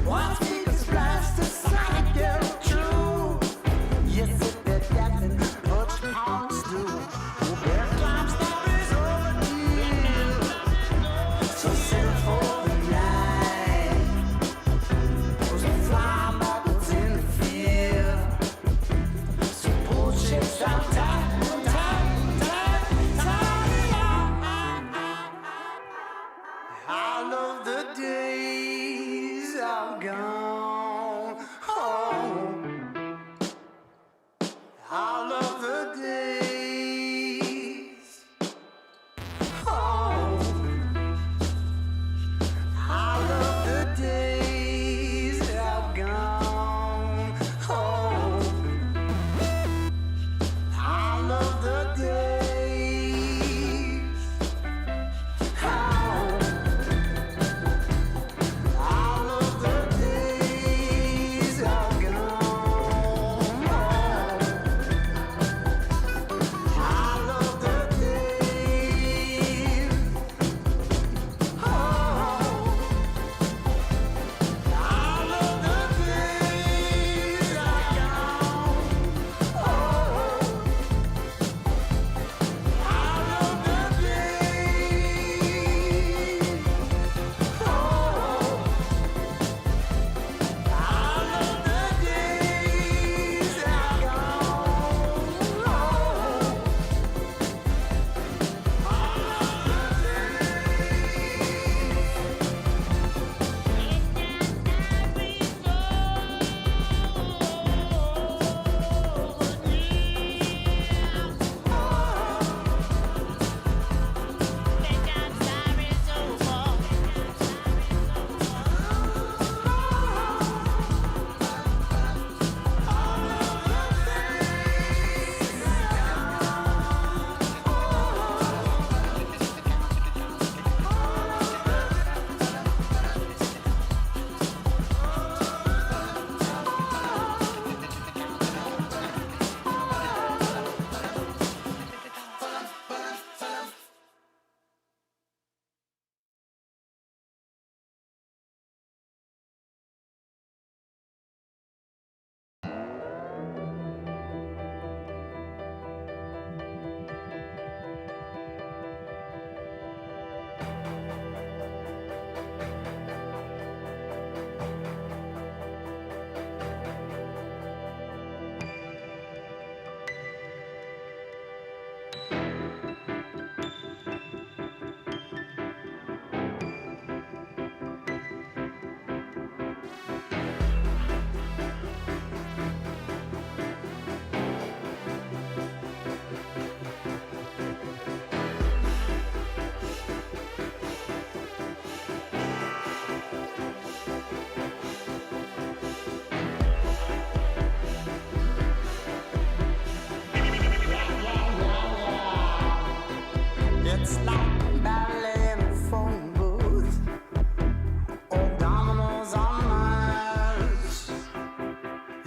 Watch me splash the sonic girl.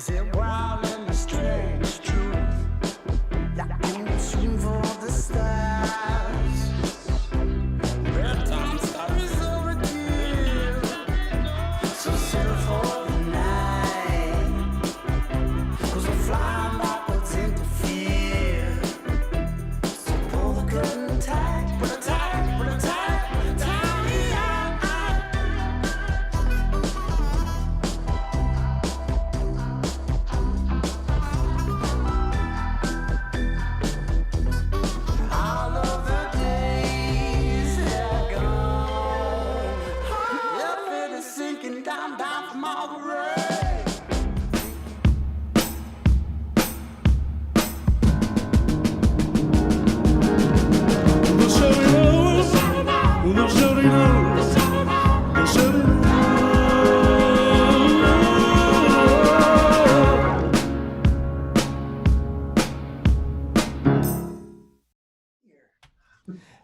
it wild and the strange truth? Like in between for the stars. Red times are resurrected. So settle for the night. 'Cause we're flying backwards into fear. So pull the curtain tight, put it tight, put it tight, put it tight. All of the days are gone. Everything is sinking down, down from all the rain.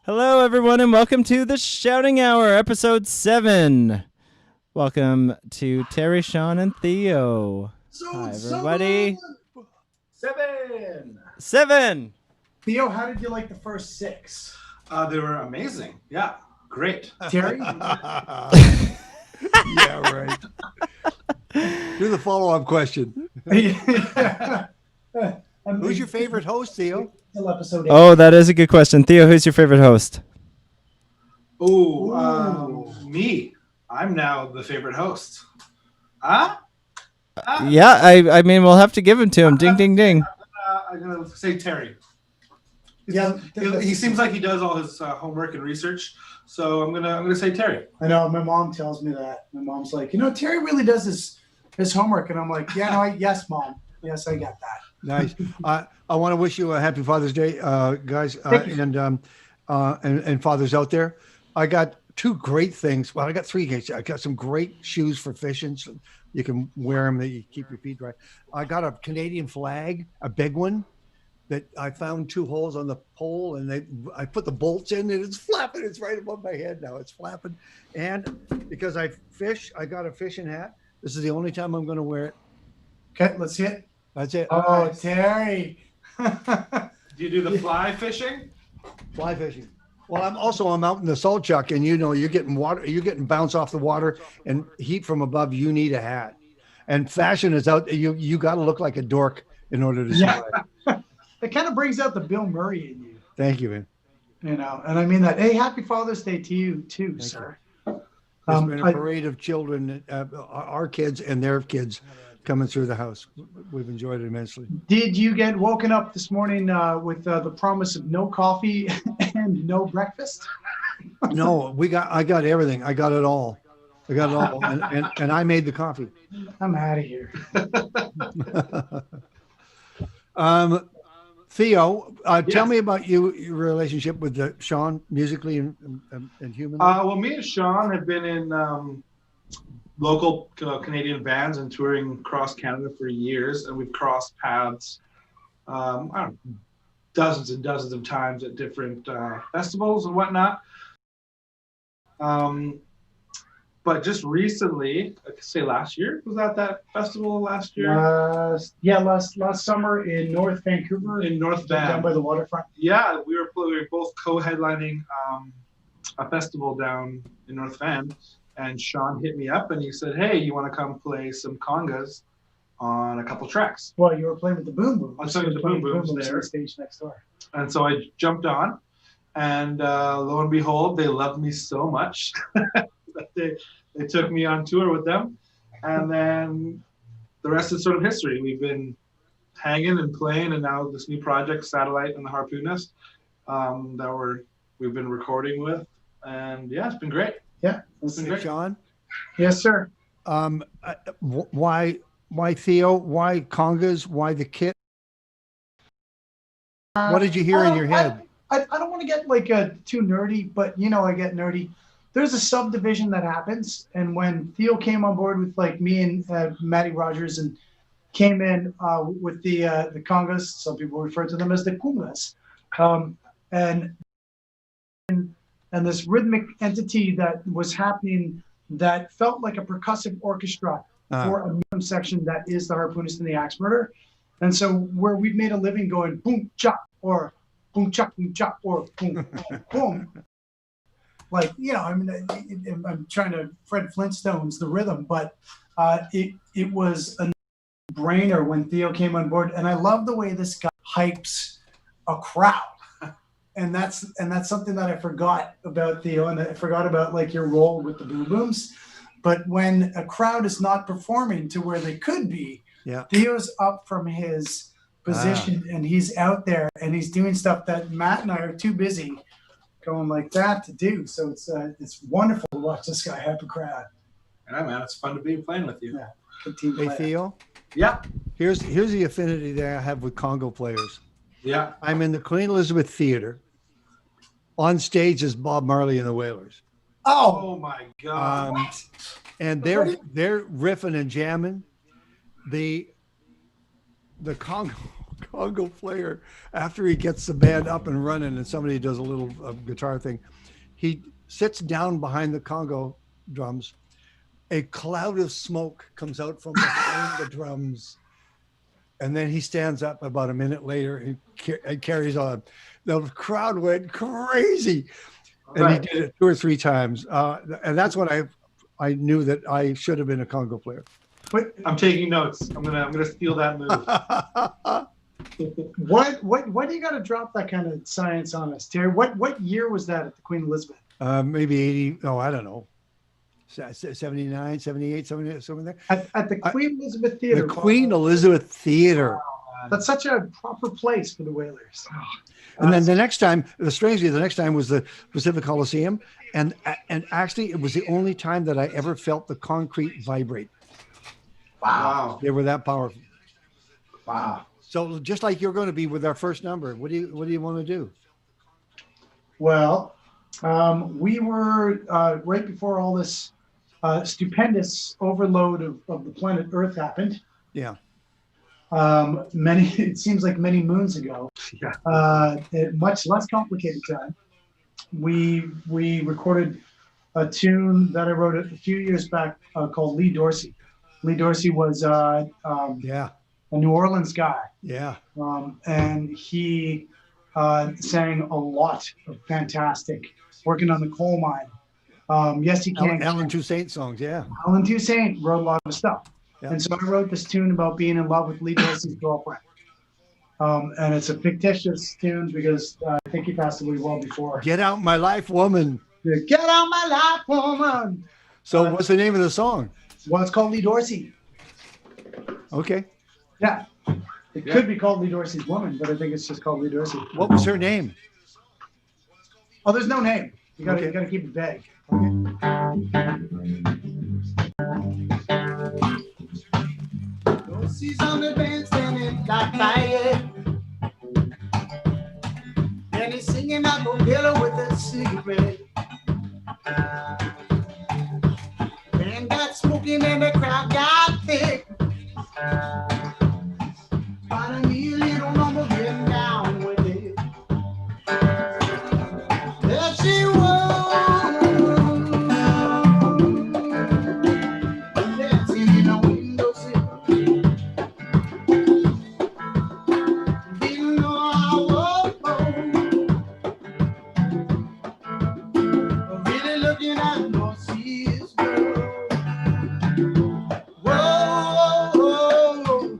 Hello, everyone, and welcome to the Shouting Hour, episode 7. Welcome to Terry, Shawn, and Theo. Hi, everybody. 7. Theo, how did you like the first 6? They were amazing. Yeah, great. Terry? Yeah, right. Do the follow-up question. Who's your favorite host, Theo? Till episode 8. Oh, that is a good question. Theo, who's your favorite host? Me. I'm now the favorite host. Huh? Yeah, I mean, we'll have to give him to him. Ding, ding, ding. I'm gonna say Terry. Yeah, He seems like he does all his homework and research, so I'm gonna say Terry. I know. My mom tells me that. My mom's like, Terry really does his homework, and I'm like, yeah, no, yes, Mom, yes, I get that. Nice. I want to wish you a happy Father's Day, guys, and fathers out there. I got 2 great things. Well, I got 3 things. I got some great shoes for fishing. So you can wear them. That you keep your feet dry. I got a Canadian flag, a big one, that I found 2 holes on the pole, and I put the bolts in, and it's flapping. It's right above my head now. It's flapping. And because I fish, I got a fishing hat. This is the only time I'm going to wear it. Okay, let's see it. That's it. Oh, Terry. Do you do the fly fishing? Fly fishing. Well, I'm out in the salt chuck, and you're getting bounce off the water and heat from above. You need a hat, and fashion is out. You got to look like a dork in order to survive. It kind of brings out the Bill Murray in you. Thank you, man. And I mean that. Hey, happy Father's Day to you too, Thank sir. There's been a parade of children, our kids and their kids, coming through the house. We've enjoyed it immensely. Did you get woken up this morning with the promise of no coffee and no breakfast? No, I got everything. I got it all. And I made the coffee. I'm out of here. Theo, Yes. Tell me about your relationship with Shawn, musically and humanly. Well, me and Shawn have been in local Canadian bands and touring across Canada for years, and we've crossed paths, I don't know, dozens and dozens of times at different festivals and whatnot. But just recently, I could say last year, was that festival last year? Last summer in North Vancouver. In North Van. Down by the waterfront. Yeah, we were both co-headlining a festival down in North Van, and Shawn hit me up and he said, "Hey, you want to come play some congas on a couple tracks?" Well, you were playing with the Boom Booms. I was playing with the Boom Booms on there. the stage next door. And so I jumped on, and lo and behold, they loved me so much that they took me on tour with them, and then the rest is sort of history. We've been hanging and playing, and now this new project, Satellite and the Harpoonist, that we've been recording with, and yeah, it's been great. Yeah, It's been great. Shawn, yes, sir. why Theo? Why congas? Why the kit? What did you hear in your head? I don't want to get like too nerdy, but I get nerdy. There's a subdivision that happens, and when Theo came on board with like me and Matty Rogers and came in with the congas, some people refer to them as the kungas, and this rhythmic entity that was happening that felt like a percussive orchestra for a rhythm section that is the harpoonist and the axe murder. And so where we've made a living going boom chop or boom chop or boom boom boom. Like, you know, I mean, I'm trying to Fred Flintstones the rhythm, but it was a brainer when Theo came on board. And I love the way this guy hypes a crowd. And that's something that I forgot about Theo, and I forgot about like your role with the boom booms. But when a crowd is not performing to where they could be, Theo's up from his position and he's out there and he's doing stuff that Matt and I are too busy going like that to do. So it's wonderful to watch this guy hype a crowd. Yeah, man, it's fun to be playing with you. Yeah, good team Hey, player. Theo. Yeah. Here's the affinity that I have with Congo players. Yeah. I'm in the Queen Elizabeth Theater. On stage is Bob Marley and the Wailers. Oh my God. And they're riffing and jamming. The Congo player, after he gets the band up and running and somebody does a little guitar thing, he sits down behind the Congo drums. A cloud of smoke comes out from behind the drums. And then he stands up about a minute later and carries on. The crowd went crazy. And he did it 2 or 3 times. And that's when I knew that I should have been a Congo player. But I'm taking notes. I'm gonna steal that move. What do you got to drop that kind of science on us, Terry? What year was that at the Queen Elizabeth? Maybe 80. No, I don't know. 79, 78, something there. At the Queen Elizabeth Theater. The Queen Elizabeth Theater. Wow. That's such a proper place for the Wailers. And then the next time was the Pacific Coliseum. And actually, it was the only time that I ever felt the concrete vibrate. Wow. They were that powerful. Wow. So just like you're going to be with our first number, what do you want to do? Well, we were right before all this stupendous overload of the planet Earth happened. Yeah. It seems like many moons ago. Yeah. Much less complicated time. We recorded a tune that I wrote a few years back called Lee Dorsey. Lee Dorsey was a New Orleans guy. Yeah. And he sang a lot of fantastic, working on the coal mine. Yes, he can. Alan Toussaint songs, yeah. Alan Toussaint wrote a lot of stuff. Yeah. And so I wrote this tune about being in love with Lee Dorsey's girlfriend. And it's a fictitious tune because I think he passed away well before. Get Out My Life, Woman. Get out my life, woman. So what's the name of the song? Well, it's called Lee Dorsey. Okay. Yeah. It could be called Lee Dorsey's Woman, but I think it's just called Lee Dorsey. What was her name? Oh, there's no name. You gotta keep it vague. She's on the band standing like fire. And he's singing out the pillow with a cigarette. Man got smoking and the crowd got thick. Find me a little mama getting down with it. There she was, dancing in a windowsill. Didn't know I was home. Really looking at North Sea's girl. Whoa, whoa, whoa.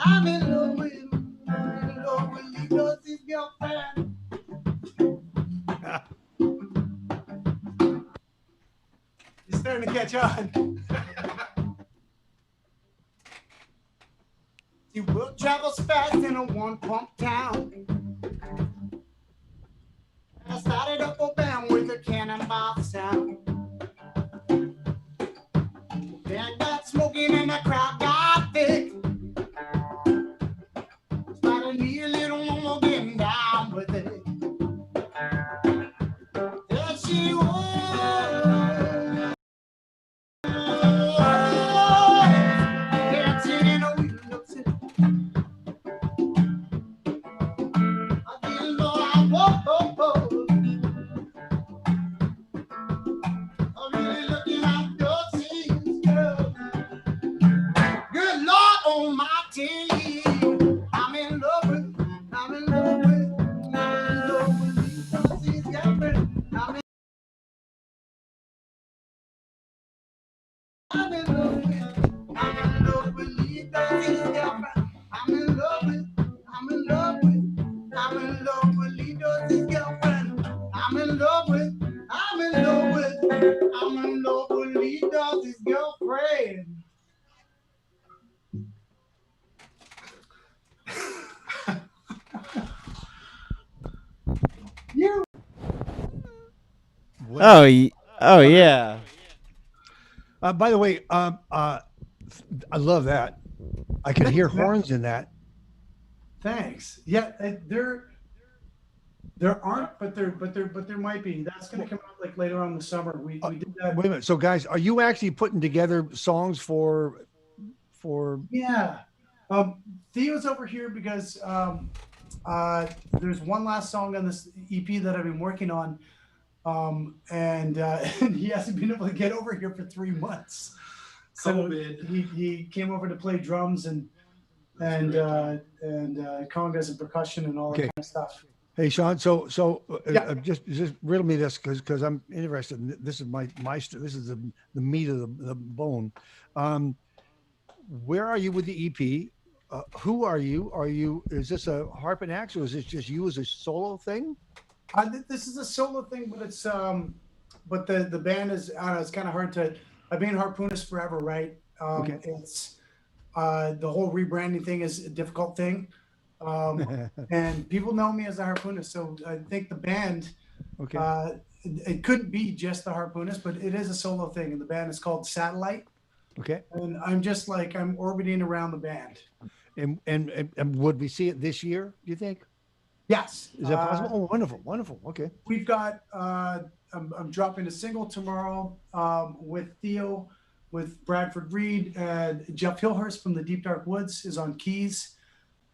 I'm in love with him. I'm in love with him because his girlfriend. You're starting to catch on. The world travels fast in a one-pump town. I started up a band with a cannonball sound. Band got smoking and the crowd got thick. Started me a little more getting down with it. There she was. Dancing in a window seat. I didn't know I was. I'm really looking at your scenes, girl. Good Lord Almighty, I'm in love with, I'm in love with, I'm in love with because he's girlfriend. I'm in love with, I'm in love with because he's girlfriend. I'm in love with, I'm in love with, I'm in love with because his girlfriend. I'm in love with, I'm in love with, I'm in love with because his girlfriend. You. Oh yeah. By the way, I love that. I can hear horns in that. Thanks. Yeah, there aren't, but there might be. That's gonna come out like later on in the summer. We did that. Wait a minute. So, guys, are you actually putting together songs for? Yeah. Theo's over here because there's one last song on this EP that I've been working on, and he hasn't been able to get over here for 3 months. So COVID. he came over to play drums and congas and percussion and all that Okay. kind of stuff. Hey, Shawn. So Yeah. just riddle me this because I'm interested. This is this is the meat of the bone. Where are you with the EP? Who are you? Is this a harp and axe, or is this just you as a solo thing? This is a solo thing, but it's but the band is it's kind of hard to. I've been harpoonist forever, right? Okay. It's the whole rebranding thing is a difficult thing, and people know me as a harpoonist. So I think the band, Okay. it couldn't be just the harpoonist, but it is a solo thing, and the band is called Satellite. Okay. And I'm orbiting around the band. And would we see it this year? Do you think? Yes. Is that possible? Oh, wonderful. Okay. We've got I'm dropping a single tomorrow with Theo, with Bradford Reed, and Jeff Hillhurst from the Deep Dark Woods is on keys,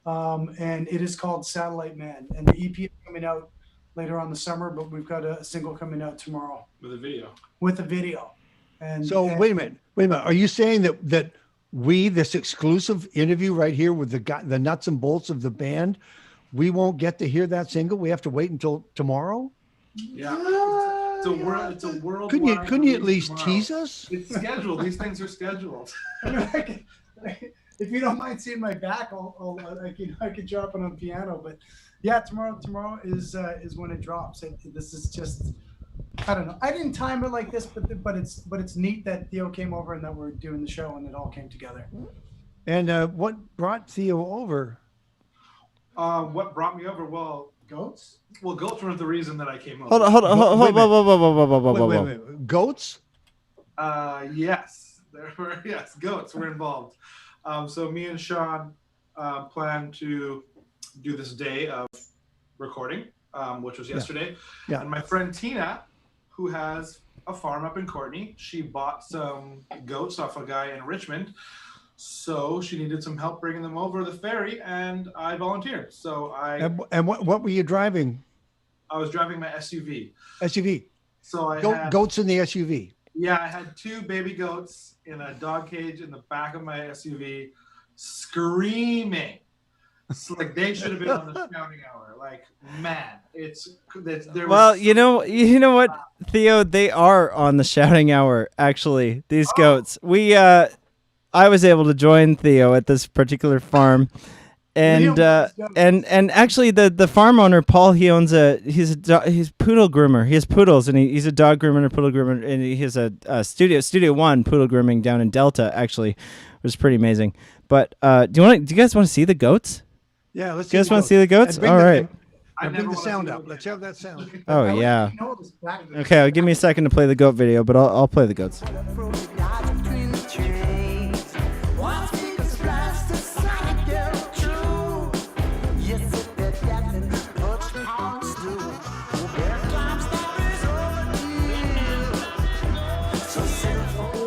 and it is called Satellite Man. And the EP is coming out later on the summer, but we've got a single coming out tomorrow With a video. with a video. And Wait a minute. Are you saying that this exclusive interview right here with the nuts and bolts of the band, we won't get to hear that single? We have to wait until tomorrow? Yeah. It's a world. It's a world. Couldn't you at least tease us? It's scheduled. These things are scheduled. If you don't mind seeing my back, I can drop it on piano. But yeah, tomorrow is when it drops. This is just, I don't know. I didn't time it like this, but it's neat that Theo came over and that we're doing the show and it all came together. And what brought Theo over? What brought me over? Well, Goats? Well, goats were the reason that I came over. Hold on. Wait. Goats? Yes, goats were involved. So me and Shawn planned to do this day of recording, which was yesterday. Yeah. And my friend Tina, who has a farm up in Courtney, she bought some goats off a guy in Richmond. So she needed some help bringing them over the ferry, and I volunteered. So And what were you driving? I was driving my SUV. SUV. So I had goats in the SUV. Yeah, I had 2 baby goats in a dog cage in the back of my SUV, screaming. It's like they should have been on the shouting hour. Like, man, Well, you know what, Theo, they are on the shouting hour. Actually, these goats. I was able to join Theo at this particular farm. And and actually the farm owner Paul, he's poodle groomer. He has poodles, and he's a dog groomer and a poodle groomer, and he has a Studio One poodle grooming down in Delta. Actually, which is pretty amazing. But do you guys want to see the goats? Yeah, let's. You guys want to see the goats? All right. I bring the sound up. Let's have that sound. Oh yeah. Okay, give me a second to play the goat video, but I'll play the goats.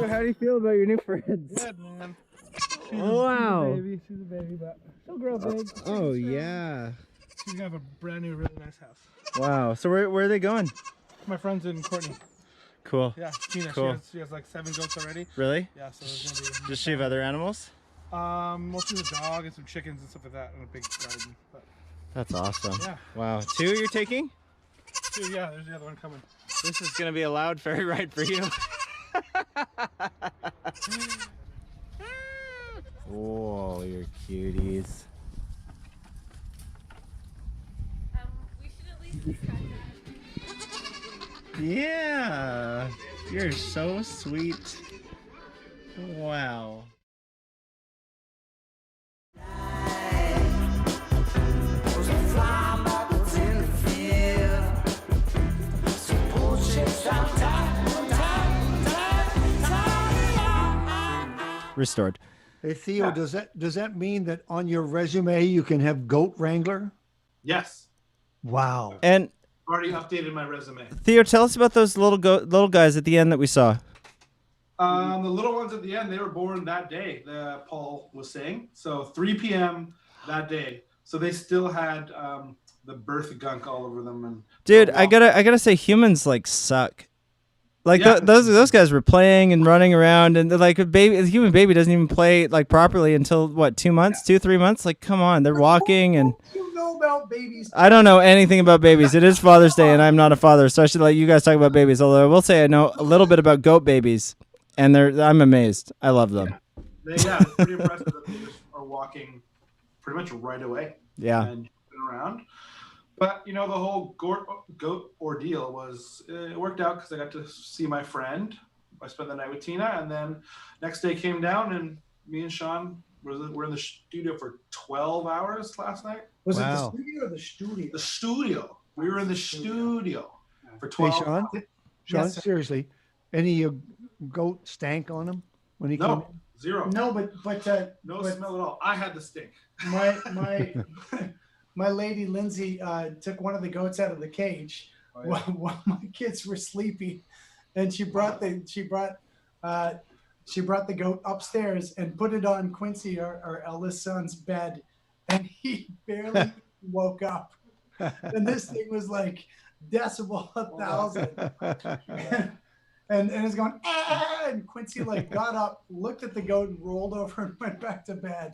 How do you feel about your new friends? Good, man. Wow. She's a baby, but she'll grow big. Oh yeah. She's gonna have a brand new, really nice house. Wow. So where are they going? My friends in Courtney. Cool. Yeah, Tina. Cool. She has like 7 goats already. Really? Yeah, so there's gonna be. Does she have other animals? Mostly a dog and some chickens and stuff like that, and a big garden. But That's awesome. Yeah. Wow. 2 you're taking? yeah, there's the other one coming. This is gonna be a loud ferry ride for you. Whoa, you're cuties. We should at least describe that. Yeah, you're so sweet. Wow. Restored. Hey Theo, does that mean that on your resume you can have goat wrangler? Yes. Wow. And Already updated my resume. Theo, tell us about those little guys at the end that we saw. The little ones at the end, they were born that day, Paul was saying. So 3 p.m. that day. So they still had the birth gunk all over them. And Dude, I gotta say, humans like suck. Like Yeah. those guys were playing and running around, and they're like a human baby doesn't even play like properly until what 2 months, 2-3 months. Like, come on, they're walking and. You know about babies. I don't know anything about babies. It is Father's Day, and I'm not a father, so I should let you guys talk about babies. Although I will say I know a little bit about goat babies, and I'm amazed. I love them. it's pretty impressive that they just are walking pretty much right away. Yeah. And jumping around. But, the whole goat ordeal it worked out because I got to see my friend. I spent the night with Tina, and then next day came down, and me and Shawn were in the studio for 12 hours last night. Was it the studio or the studio? The studio. We were in the studio for 12 Hey, Shawn. hours. Shawn, Yes, sir. seriously, any goat stank on him when he came No, in? zero. No, but No but smell at all. I had the stink. my lady Lindsay took one of the goats out of the cage while my kids were sleeping, and she brought the goat upstairs and put it on Quincy, our eldest son's bed, and he barely woke up. And this thing was like decibel 1,000. And it's going, and Quincy got up, looked at the goat, and rolled over and went back to bed.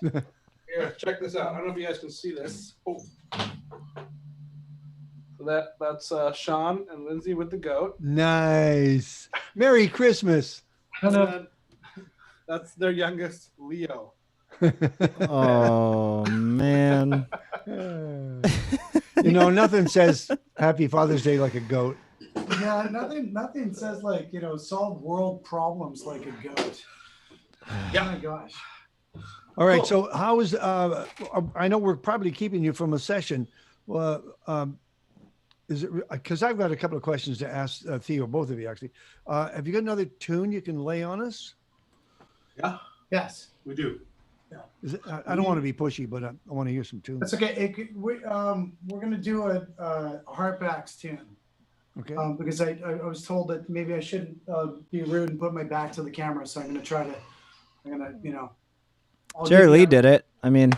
Here, check this out. I don't know if you guys can see this. Oh. So that's Shawn and Lindsay with the goat. Nice. Merry Christmas. And then that's their youngest, Leo. Oh man. Nothing says Happy Father's Day like a goat. Yeah, nothing says solve world problems like a goat. Yeah. Oh my gosh. All right. Cool. So how is I know we're probably keeping you from a session. Well, is it because I've got a couple of questions to ask Theo, both of you actually. Have you got another tune you can lay on us? Yeah, Yes. we do. I don't want to be pushy, but I want to hear some tunes. That's okay. We're gonna do a Heartbacks tune. Okay. Because I was told that maybe I shouldn't be rude and put my back to the camera, so I'm gonna Jerry Lee did it. I mean,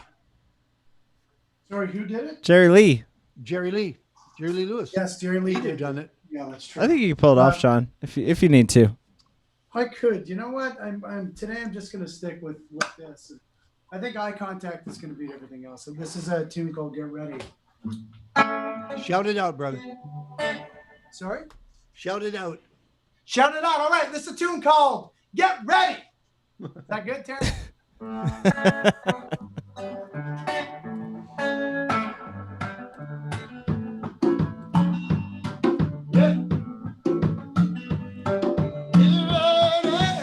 Sorry, who did it? Jerry Lee. Jerry Lee Lewis. Yes, Jerry Lee He'd did. have done it. Yeah, that's true. I think you can pull it off, Shawn, if you need to. I could. You know what? I'm just gonna stick with this. I think eye contact is gonna beat everything else. And this is a tune called "Get Ready." Shout it out, brother. Sorry. Shout it out. Shout it out. All right. This is a tune called "Get Ready." Is that good, Terry?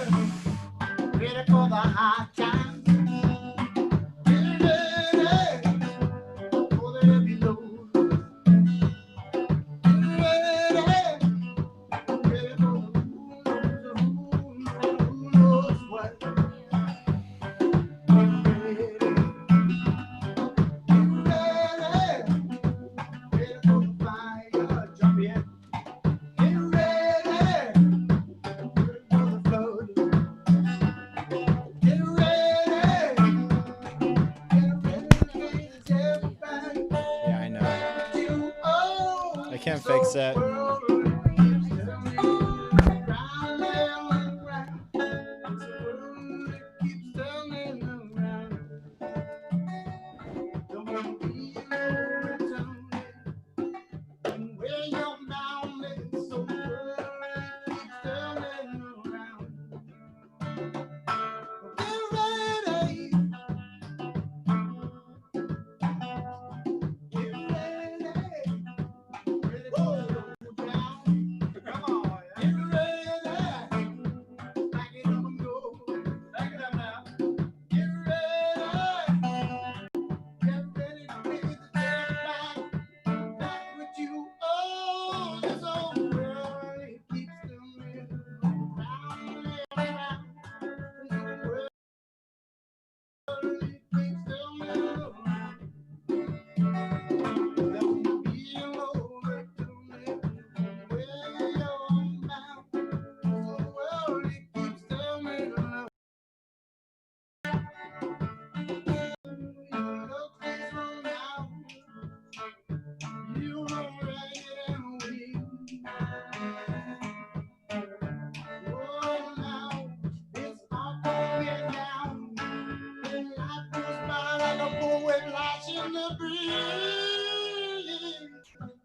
Ready for the high time. Ready for the heavy load. Ready for who knows what. Ready for the fire, jump in. Get ready for the flood. Get ready. Yeah, I know. I can't fix that.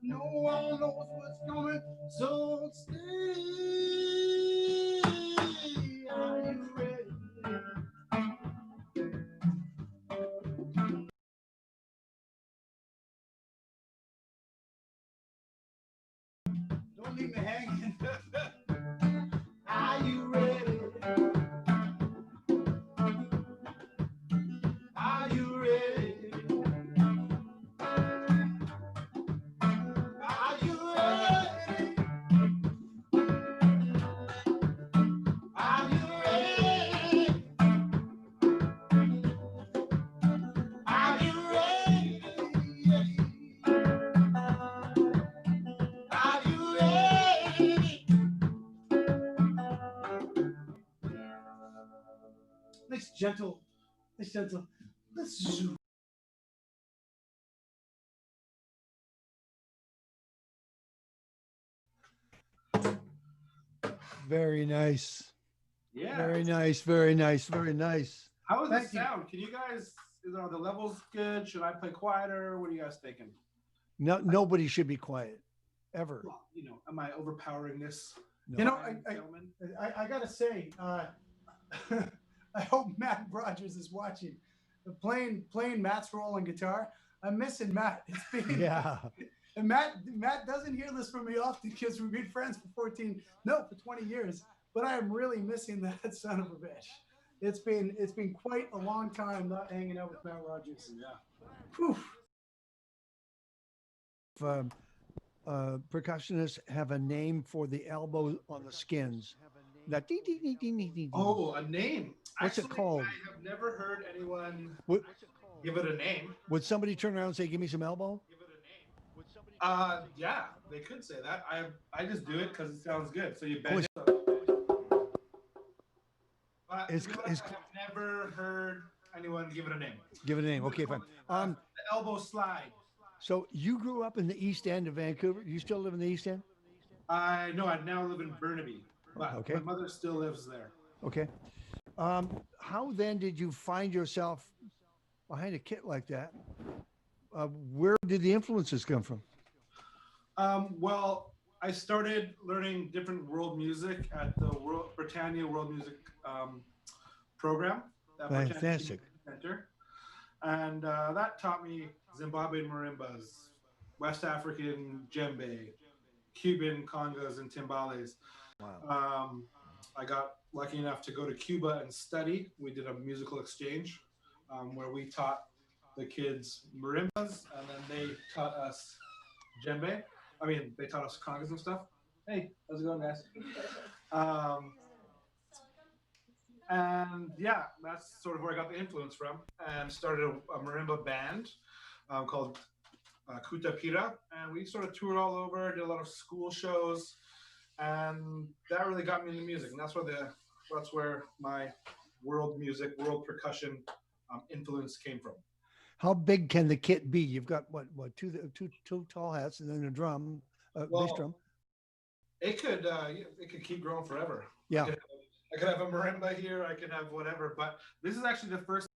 No one knows what's coming, so stay. Are you ready? Don't leave me hanging. Are you ready? Are you ready? Are you ready? Are you ready? Are you ready? Are you ready? Nice gentle. Let's zoom. Very nice. Yeah. Very nice. Very nice. Very nice. How is Thank the you. sound? Can you guys? Are the levels good? Should I play quieter? What are you guys thinking? No, nobody should be quiet, ever. Well, am I overpowering this? No. You know, Gentlemen? I gotta say, I hope Matt Rogers is watching. Playing Matt's role on guitar. I'm missing Matt. It's been Yeah. And Matt doesn't hear this from me often because we've been friends for 20 years. But I am really missing that son of a bitch. It's been quite a long time not hanging out with Matt Rogers. Yeah. Whew. Percussionists have a name for the elbow on the skins. That ding, ding, ding, ding, ding, ding. Oh, a name. What's it called? I have never heard anyone What, give it a name. would somebody turn around and say, "Give me some elbow"? Yeah, they could say that. I just do it because it sounds good. So you bend It's- it. It's- to be honest, I've never heard anyone give it a name. Give it a name. Okay, fine. The elbow slide. So you grew up in the East End of Vancouver. You still live in the East End? I now live in Burnaby, but Okay. my mother still lives there. Okay. How then did you find yourself behind a kit like that? Where did the influences come from? Well, I started learning different world music at the Britannia World Music program at Botanic Fantastic. Center, and that taught me Zimbabwean marimbas, West African djembe, Cuban congas and timbales. Wow. I got lucky enough to go to Cuba and study. We did a musical exchange where we taught the kids marimbas, and then they taught us djembe. I mean, they taught us congas and stuff. Hey, how's it going, guys? And yeah, that's sort of where I got the influence from, and started a marimba band called Kuta Pira, and we sort of toured all over, did a lot of school shows, and that really got me into music, and that's where my world music, world percussion influence came from. How big can the kit be? You've got what two tall hats and then a drum, bass drum. It could keep growing forever. Yeah. I could have a marimba here. I could have whatever. But this is actually the first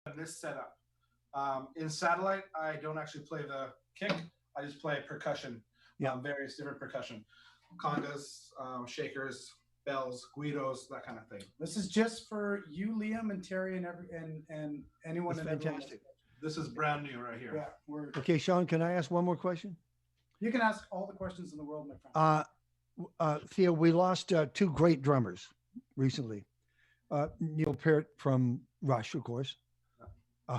of this setup. In satellite, I don't actually play the kick. I just play percussion. Yeah. Various different percussion, congas, shakers, bells, guidos, that kind of thing. This is just for you, Liam, and Terry, and anyone. That's and fantastic. This is brand new right here. Yeah, Okay, Shawn, can I ask one more question? You can ask all the questions in the world, my friend. Theo, we lost two great drummers recently. Neil Peart from Rush, of course,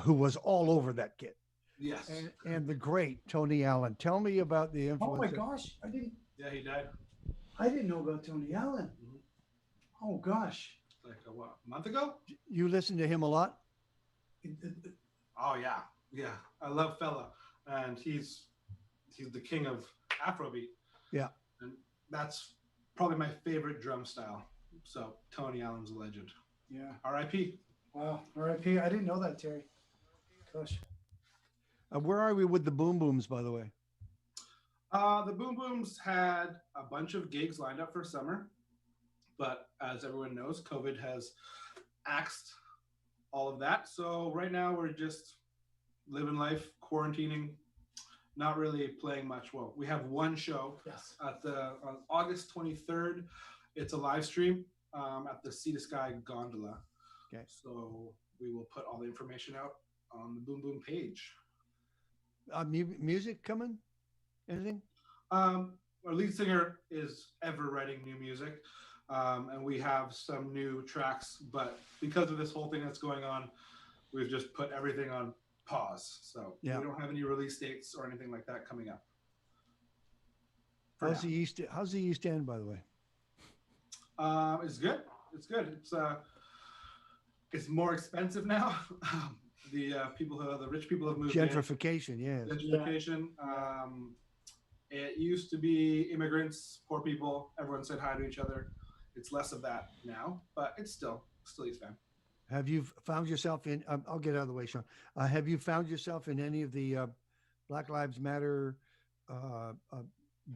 who was all over that kit. Yes. And the great Tony Allen. Tell me about the influence. Oh my gosh, Yeah, he died. I didn't know about Tony Allen. Mm-hmm. Oh gosh. Like a month ago? You listen to him a lot? Oh yeah, yeah. I love Fela, and he's the king of Afrobeat. Yeah. And that's probably my favorite drum style. So Tony Allen's a legend. Yeah. R.I.P. Wow. R.I.P. I didn't know that, Terry. Gosh. Where are we with the Boom Booms, by the way? The Boom Booms had a bunch of gigs lined up for summer, but as everyone knows, COVID has axed all of that. So right now we're just living life, quarantining, not really playing much. Well, we have one show on August 23rd. It's a live stream at the Sea to Sky Gondola. Okay. So we will put all the information out on the Boom Boom page. Music coming? Anything? Our lead singer is ever writing new music, and we have some new tracks, but because of this whole thing that's going on, we've just put everything on pause. So we don't have any release dates or anything like that coming up. How's the East End, by the way? It's good. It's good. It's more expensive now. The rich people have moved Gentrification, in. Gentrification. It used to be immigrants, poor people. Everyone said hi to each other. It's less of that now, but it's still East End. Have you found yourself in? I'll get out of the way, Shawn. Have you found yourself in any of the Black Lives Matter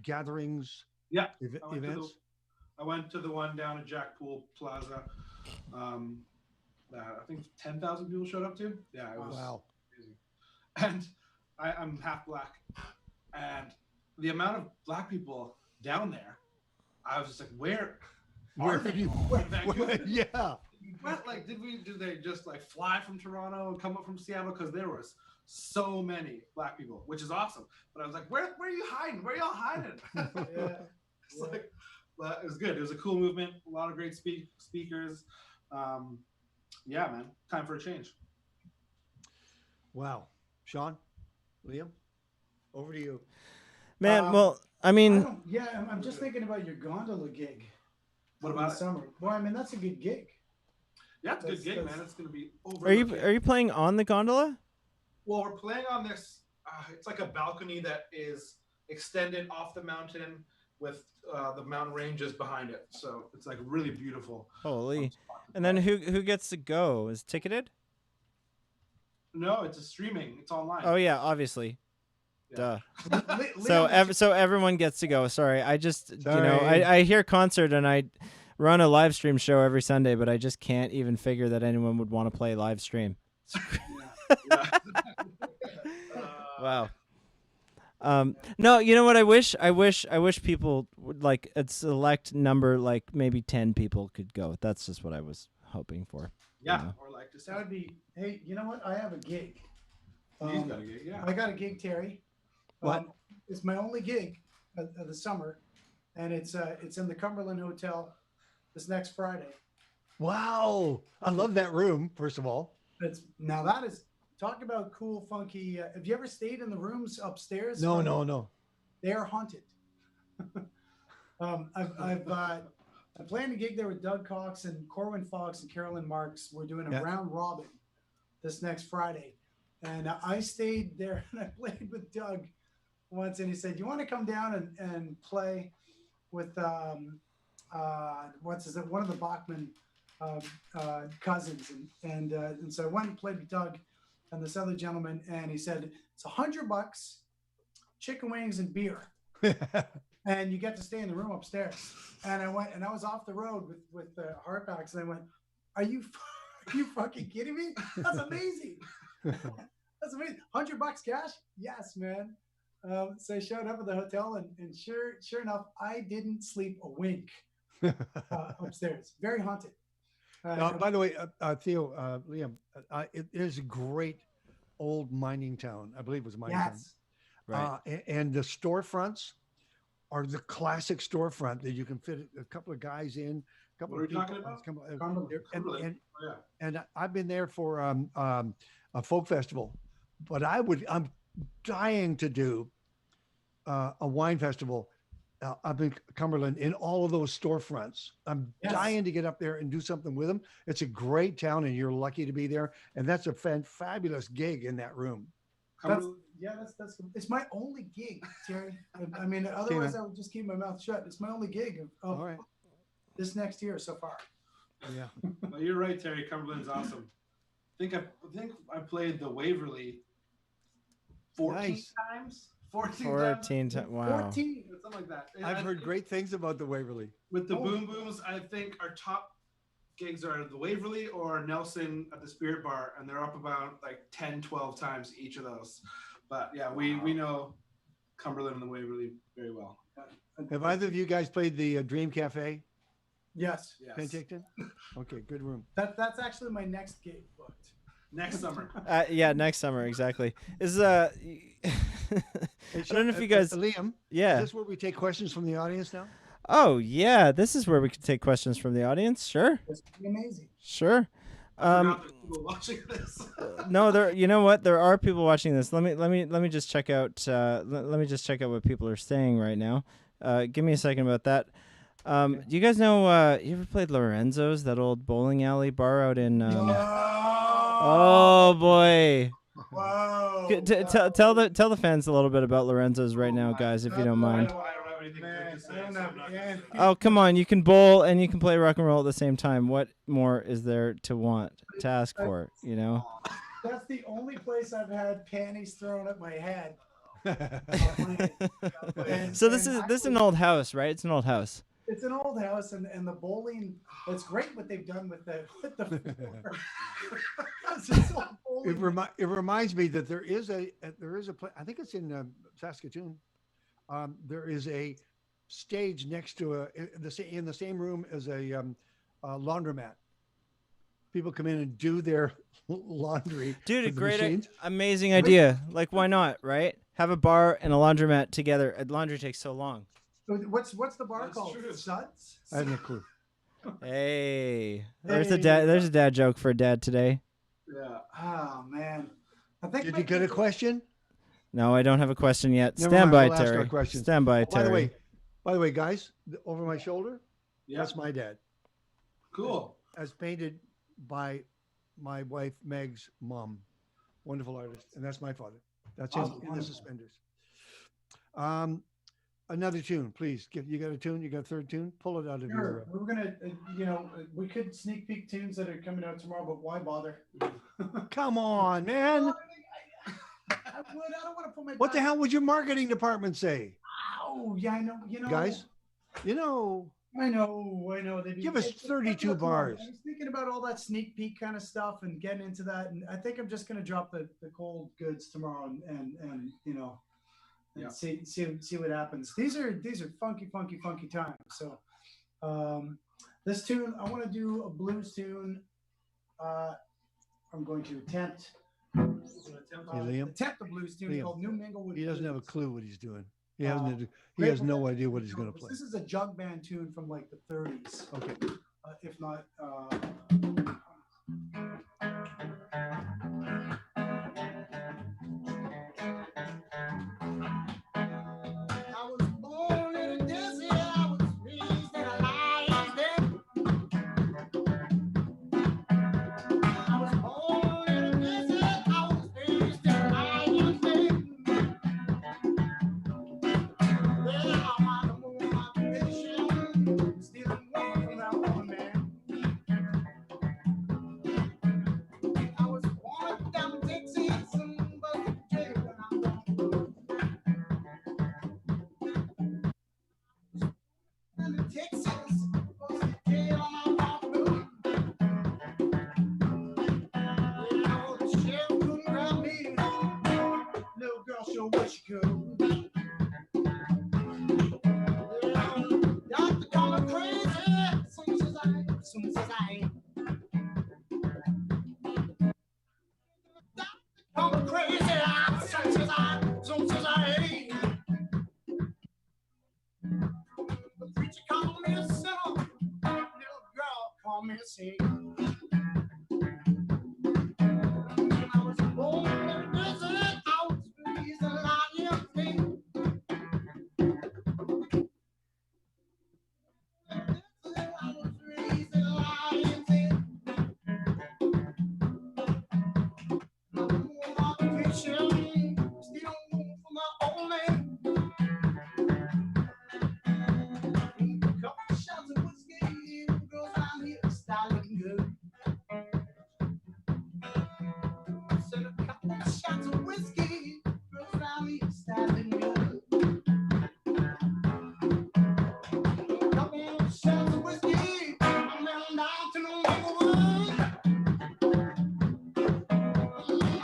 gatherings? Yeah, events. I went to the one down at Jackpool Plaza. That I think 10,000 people showed up to. Yeah, it was amazing. And I'm half black, and the amount of black people down there, I was just like, where are they? Yeah. What, like, did they just like fly from Toronto and come up from Seattle? Because there was so many black people, which is awesome. But I was like, where are you hiding? Where are y'all hiding? It's like, but it was good. It was a cool movement. A lot of great speakers. Yeah, man. Time for a change. Wow. Shawn, Liam, over to you. Man, well, I mean, I'm just thinking about your gondola gig. What about summer? Well, I mean, that's a good gig. Yeah, it's a good gig, man. It's going to be over. Are you playing on the gondola? Well, we're playing on this. It's like a balcony that is extended off the mountain with the mountain ranges behind it. So it's like really beautiful. Holy. And then who gets to go? Is it ticketed? No, it's a streaming. It's online. Oh yeah, obviously. Yeah. Duh. So everyone gets to go. Sorry, I just I hear concert and I run a live stream show every Sunday, but I just can't even figure that anyone would want to play live stream. Wow. No, you know what I wish people would like a select number, like maybe 10 people could go. That's just what I was hoping for. Yeah, or like to say. That would be. Hey, you know what? I have a gig. He's got a gig, yeah. I got a gig, Terry. What? It's my only gig of the summer, and it's in the Cumberland Hotel this next Friday. Wow. I love that room, first of all. Now that is talk about cool, funky. Have you ever stayed in the rooms upstairs? No. They are haunted. I'm playing a gig there with Doug Cox and Corwin Fox and Carolyn Marks. We're doing a round robin this next Friday. And I stayed there and I played with Doug once, and he said, "You want to come down and play with one of the Bachman cousins?" And so I went and played with Doug and this other gentleman, and he said, "It's $100, chicken wings and beer, and you get to stay in the room upstairs." And I went, and I was off the road with the hard packs, and I went, "Are you fucking kidding me? That's amazing." That's amazing. $100 cash? Yes, man. So I showed up at the hotel, and sure enough, I didn't sleep a wink upstairs. Very haunted. By the way, Theo, Liam, it is a great old mining town. I believe it was a mining town. Right. And the storefronts are the classic storefront that you can fit a couple of guys in. A couple What of are you people. talking about? And I've been there for a folk festival, but I'm dying to do a wine festival up in Cumberland in all of those storefronts. I'm dying to get up there and do something with them. It's a great town, and you're lucky to be there. And that's a fabulous gig in that room. That's it's my only gig, Terry. I mean, otherwise I would just keep my mouth shut. It's my only gig of this next year so far. Yeah. Well, you're right, Terry. Cumberland's awesome. I think I played the Waverly 14 times. 14 times. Wow. 14, something like that. I've heard great things about the Waverly. With the Boom Booms, I think our top gigs are the Waverly or Nelson at the Spirit Bar, and they're up about like 10, 12 times each of those. But yeah, we know Cumberland and the Waverly very well. Have either of you guys played the Dream Cafe? Yes. Penticton? Okay, good room. That's actually my next gig booked. Next summer. Next summer, exactly. I don't know if you guys... Liam, yeah. Is this where we take questions from the audience now? Oh, yeah. This is where we can take questions from the audience. Sure. This would be amazing. Sure. People watching this. No, you know what? There are people watching this. Let me just check out. Let me just check out what people are saying right now. Give me a second about that. Do you guys know? You ever played Lorenzo's, that old bowling alley bar out in? Oh boy! Wow. Tell the fans a little bit about Lorenzo's right now, guys, if you don't mind. I don't have anything good to say. Oh, come on! You can bowl and you can play rock and roll at the same time. What more is there to ask for? You know. That's the only place I've had panties thrown at my head. So this is an old house, right? It's an old house. It's an old house, and the bowling. It's great what they've done with the floor. It reminds me that there is a place. I think it's in Saskatoon. There is a stage next to in the same room as a laundromat. People come in and do their laundry. Dude, amazing idea. Like, why not, right? Have a bar and a laundromat together. Laundry takes so long. What's the bar called? Suds? I have no clue. Hey, there's a dad joke for a dad today. Yeah. Oh man. I think. Did you get a question? No, I don't have a question yet. Never Stand mind, by, we'll Terry. ask our questions. Stand by, Terry. By the way, guys, over my shoulder, that's my dad. Cool. As painted by my wife Meg's mom, wonderful artist, and that's my father. That's him in the suspenders. Another tune, please. You got a tune? You got a third tune? Pull it out of your. We're gonna, we could sneak peek tunes that are coming out tomorrow, but why bother? Come on, man. I don't want to put my. What the hell would your marketing department say? Oh, yeah, I know. Guys, I know. Give us 32 bars. I was thinking about all that sneak peek kind of stuff and getting into that, and I think I'm just gonna drop the cold goods tomorrow and see what happens. These are funky times. So This tune, I want to do a blues tune. I'm going to attempt a blues tune called New Mingle with He doesn't have a Blues. clue what he's doing. He has no idea what he's going to play. This is a jug band tune from like the 30s. Okay. If not. I was born in a desert. I was raised in a lion's den. I was born in a desert. I was raised in a lion's den. Well, I don't know my position. Stealing one from that woman, man. I was born down in Texas, but in jail when I was in Texas, was in jail on my road. Well, the sheriff couldn't grab me. Little girl showed what she could. Well, doctor called me crazy. Soon says I ain't. Call me crazy. Soon says I ain't. The preacher called me a sinner. Little girl called me a saint. When I was born in the desert, I was raised in a lion's den. I was raised in a lion's den. No more occupation, still room for my old man. Couple shots of whiskey, girls around here start looking good. Said a couple shots of whiskey, girls around here start looking good. Couple shots of whiskey, I'm down to New England.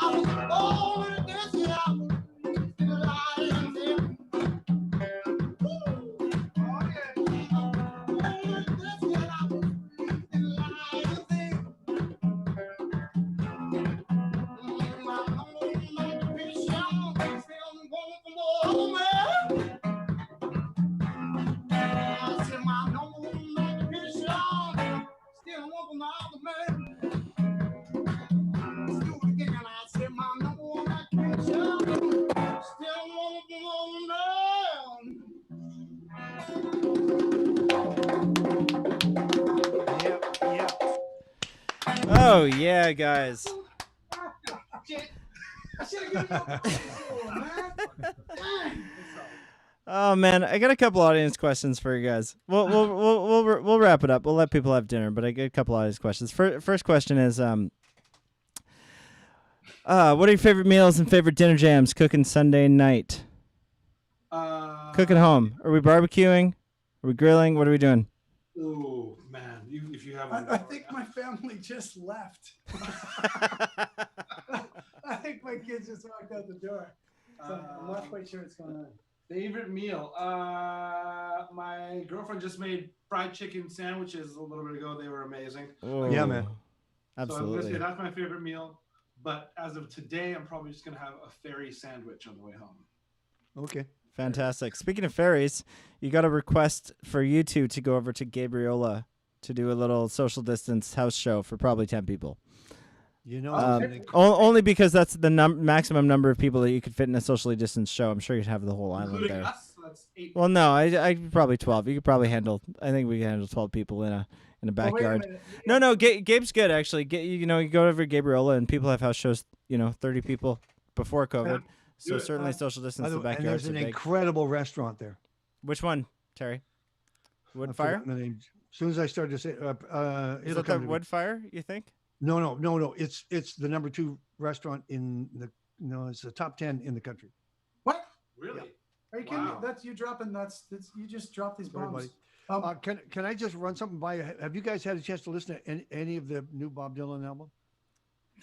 I was born in a desert, I was raised in a lion's den. Woo! Oh yeah. Born in a desert, I was raised in a lion's den. My home occupation, still going for more man. I said my number one occupation, still one for my other man. Let's do it again. I said my number one occupation, still one for my man. Oh yeah, guys. I should have given you a visual, man. Dang. Oh man, I got a couple audience questions for you guys. We'll wrap it up. We'll let people have dinner, but I got a couple audience questions. First question is what are your favorite meals and favorite dinner jams cooking Sunday night? Cooking home. Are we barbecuing? Are we grilling? What are we doing? Oh man, if you have, I think my family just left. I think my kids just walked out the door. So I'm not quite sure what's going on. favorite meal. My girlfriend just made fried chicken sandwiches a little bit ago. They were amazing. Oh, Yeah, man. So I'm gonna Absolutely. say that's my favorite meal. But as of today, I'm probably just gonna have a fairy sandwich on the way home. Okay. Fantastic. Speaking of fairies, you got a request for you two to go over to Gabriola to do a little social distance house show for probably 10 people. You know, Only because that's the maximum number of people that you could fit in a socially distanced show. I'm sure you'd have the whole island Including there. us, so that's 8. Well, no, I probably 12. You could probably handle. I think we can handle 12 people in a backyard. No, Gabe's good actually. You go over to Gabriola and people have house shows. 30 people before COVID. So certainly social distance. The and backyards there's are an big. incredible restaurant there. Which one, Terry? I've Woodfire? forgotten the name. As soon as I started to say, Is it'll it come the to me. Woodfire? You think? No. It's the number 2 restaurant in the. No, it's the top 10 in the country. What? Really? Are you kidding Wow. me? That's you dropping. That's you just dropped these Sorry, bombs. Can I just run something by you? Have you guys had a chance to listen to any of the new Bob Dylan album?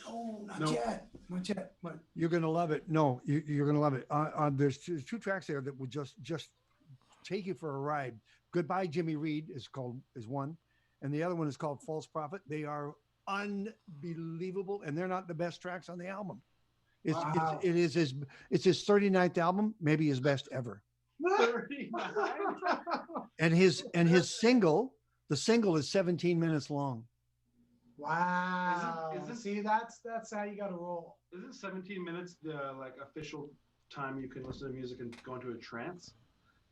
No, not No. yet. Not yet. But You're gonna love it. No, you're gonna love it. There's two tracks there that would just take you for a ride. Goodbye, Jimmy Reed is one, and the other one is called False Prophet. They are unbelievable, and they're not the best tracks on the album. Wow. It's his 39th album, maybe his best ever. 39. And his single, the single is 17 minutes long. Wow. Is it- See, that's how you got to roll. Isn't 17 minutes the like official time you can listen to music and go into a trance?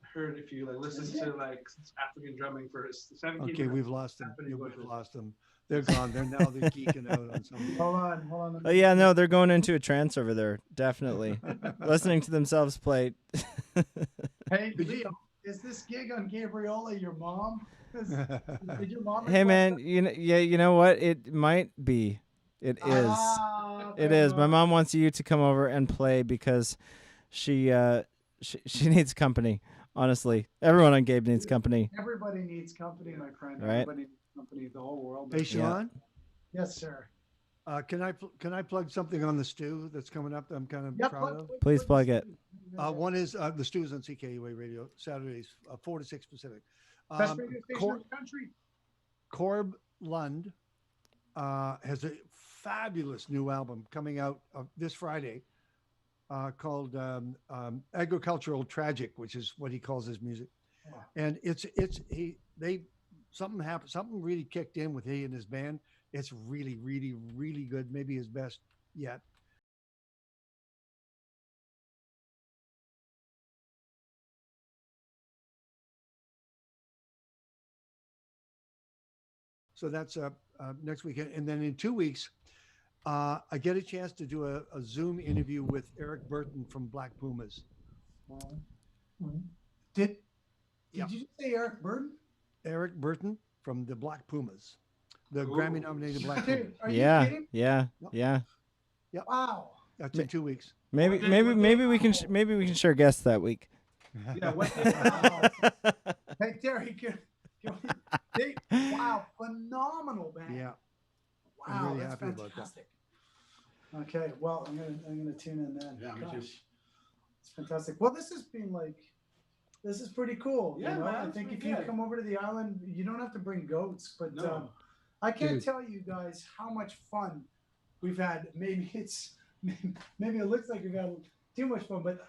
I heard if you like listen to like African drumming for 17 Okay, minutes. we've lost them. happening We've with it. lost them. They're gone. They're geeking out on something. Hold on. Oh yeah, no, they're going into a trance over there. Definitely, listening to themselves play. Hey, Leo, is this gig on Gabriola your mom? Did your mom? Hey request man, that? you know what? It might be. It is. Ah, It okay, is. My well, mom wants you to come over and play because she needs company. Honestly, everyone on Gabe needs company. Everybody needs company, my friend. Right. Everybody needs company. The whole world. Hey, does. Sean, Yes, sir. can I plug something on the stew that's coming up that I'm kind of Yeah, proud of? Please plug it. One is the stews on CKUA Radio Saturdays 4 to 6 Pacific. Best radio station Cor- in the country. Corb Lund has a fabulous new album coming out this Friday called Agricultural Tragic, which is what he calls his music. Wow. And something happened, something really kicked in with he and his band. It's really, really, really good. Maybe his best yet. So that's next weekend. And then in 2 weeks, I get a chance to do a Zoom interview with Eric Burton from Black Pumas. Did Yeah. you say Eric Burton? Eric Burton from the Black Pumas, the Ooh. Grammy nominated Black Pumas. Dude, are you Yeah, kidding? yeah. Wow. That's in 2 weeks. Maybe we can share guests that week. Yeah, what Wow. Hey, Terry, wow, phenomenal band. Yeah. I'm Wow, really that's happy about that. fantastic. Okay, well, I'm gonna tune in then. Yeah, me too. Gosh, it's fantastic. Well, this is pretty cool. Yeah, you know? man, I it's think if pretty you good. come over to the island, you don't have to bring goats, but No. I can't Dude. tell you guys how much fun we've had. Maybe it looks like we've had too much fun, but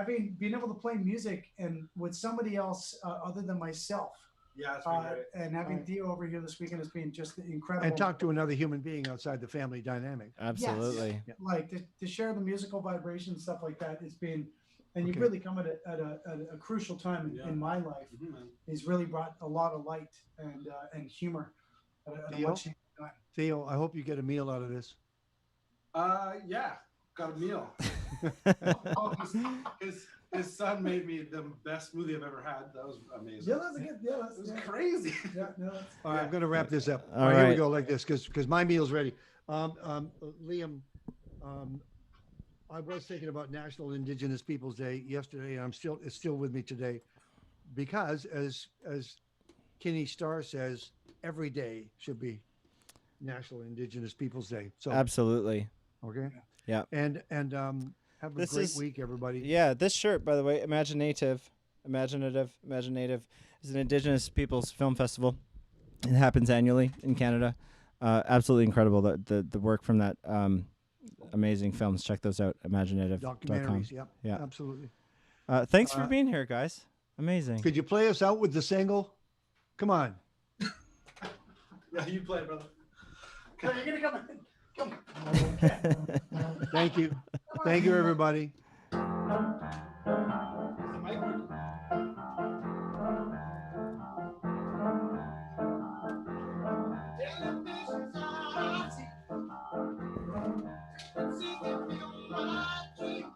being able to play music and with somebody else other than myself. Yeah, it's been great. And having Theo over here this weekend has been just incredible. And talk to another human being outside the family dynamic. Absolutely. Yeah. Like to share the musical vibration and stuff like that. It's been, and you've Okay. really come at a crucial time Yeah. in my life. Mhm, man. He's really brought a lot of light and humor at a Theo? much needed time. Theo, I hope you get a meal out of this. Yeah, got a meal. Oh, his son made me the best smoothie I've ever had. That was amazing. Yeah, that's a good. Yeah, that's It was yeah. crazy. Yeah, no, that's, All right, I'm going to wrap this up. All All right, here we right. go like this because my meal's ready. Liam, I was thinking about National Indigenous Peoples Day yesterday, and it's still with me today, because as Kinney Starr says, every day should be National Indigenous Peoples Day. So Absolutely. okay, Yeah. and have a This great is- week, everybody. Yeah, this shirt, by the way, Imaginative, is an Indigenous Peoples Film Festival. It happens annually in Canada. Absolutely incredible. The work from that amazing films. Check those out. Imaginative.com. Documentaries, yeah, Yeah. absolutely. Thanks for being here, guys. Amazing. Could you play us out with the single? Come on. Yeah, you play, brother. so you're gonna come in. Come. Thank you. Thank you, everybody. Is the mic working? Television's all I see. It's easy to feel my dream.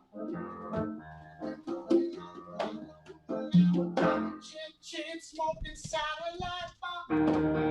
Chin chin smoking satellite bomb.